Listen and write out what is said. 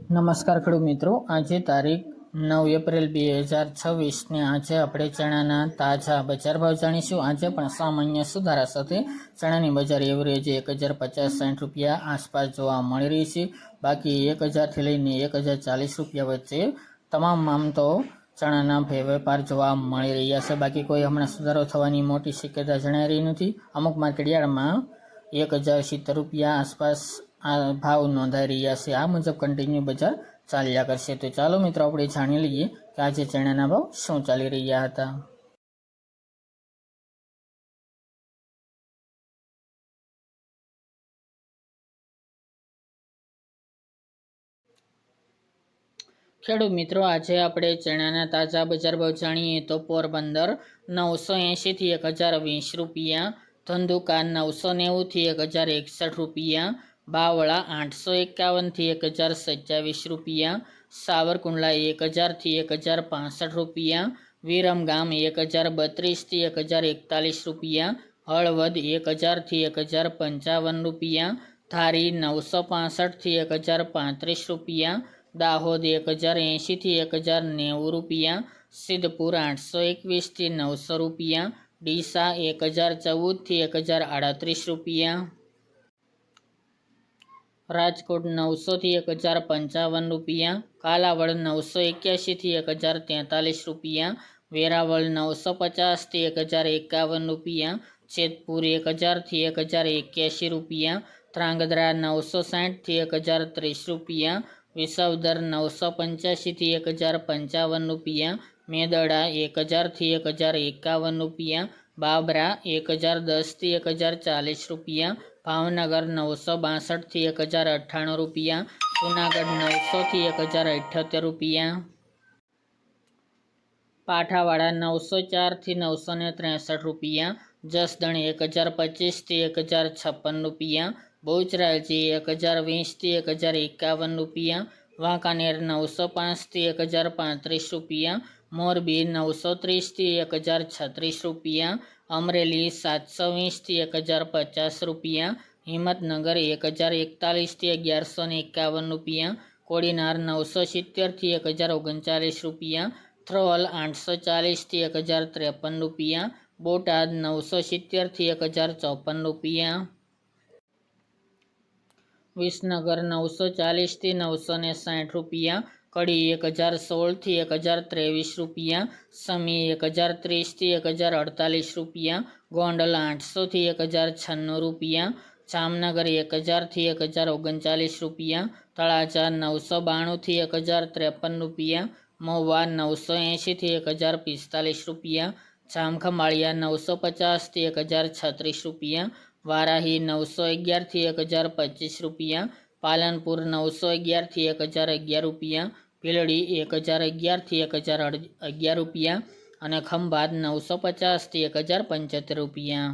નમસ્કાર ખેડૂત મિત્રો, આજે તારીખ 9 એપ્રિલ 2026 ને આજે આપણે ચણાના તાજા બજાર ભાવ જાણીશું। આજે પણ સામાન્ય સુધારા સાથે ચણાની બજાર એવરેજ 1050-60 રૂપિયા આસપાસ જોવા મળી રહી છે। બાકી 1000 થી લઈને 1040 રૂપિયા વચ્ચે તમામ આમ તો ચણાના વેપાર જોવા મળી રહ્યા છે। બાકી કોઈ હમણાં સુધારો થવાની મોટી શક્યતા જણાઈ રહી નથી। અમુક માર્કેટયાર્ડમાં 1070 રૂપિયા આસપાસ આ ભાવ નોંધાઈ રહ્યા છે। આ મુજબ કન્ટિન્યુ બજાર ચાલ્યા કરશે। તો ચાલો મિત્રો આપણે જાણી લઈએ કે આજે ચણાના ભાવ શું ચાલી રહ્યા હતા। ખેડૂત મિત્રો, આજે આપણે ચણાના તાજા બજાર ભાવ જાણીએ તો પોરબંદર 980 થી 1020 રૂપિયા, ધંધુકા 990 થી 1061 રૂપિયા, બાવળા 851 થી 1027 રૂપિયા, સાવરકુંડલા 1000 થી 1065 રૂપિયા, વિરમગામ 1032 થી 1041 રૂપિયા, હળવદ 1000 થી 1055 રૂપિયા, ધારી 965 થી 1035 રૂપિયા, દાહોદ 1080 થી 1090 રૂપિયા, સિદ્ધપુર 821 થી 900 રૂપિયા, ડીસા 1014 થી 1038 રૂપિયા, રાજકોટ 900 થી 1055 રૂપિયા, કાલાવડ 981 થી 1043 રૂપિયા, વેરાવળ 950 થી 1051 રૂપિયા, જેતપુર 1000 થી 1081 રૂપિયા, ધ્રાંગધ્રા 960 થી 1030 રૂપિયા, વિસાવદર 985 થી 1055 રૂપિયા, મેદડા 1000 થી 1051 રૂપિયા, બાબરા 1010 થી 1040 રૂપિયા, ભાવનગર 962 થી 1098 રૂપિયા, જૂનાગઢ 900 થી 1078 રૂપિયા, પાઠાવાડા 904 થી 963 રૂપિયા, જસદણ 1025 થી 1056 રૂપિયા, બહુચરાજી 1020 થી 1051 રૂપિયા, વાંકાનેર 905 થી 1035 રૂપિયા, મોરબી 930 થી 1036 રૂપિયા, અમરેલી 720 થી 1050 રૂપિયા, હિંમતનગર 1041 થી 1151 રૂપિયા, કોડીનાર 970 થી 1039 રૂપિયા, થ્રોલ 840 થી 1053 રૂપિયા, બોટાદ 970 થી 1054 રૂપિયા, વિસનગર 940 થી 960 રૂપિયા, કડી 1016 થી 1023 રૂપિયા, સમી 1030 થી 1048 રૂપિયા, ગોંડલ 800 થી 1096 રૂપિયા, જામનગર 1000 થી 1039 રૂપિયા, તળાજા 992 થી 1053 રૂપિયા, મહુવા 980 થી 1045 રૂપિયા, જામખંભાળિયા 950 થી 1036 રૂપિયા, વારાહી 911 થી 1025 રૂપિયા, પાલનપુર 911 થી 1011 રૂપિયા, ભીલડી 1011 થી 1011 રૂપિયા અને ખંભાત 950 થી 1075 રૂપિયા।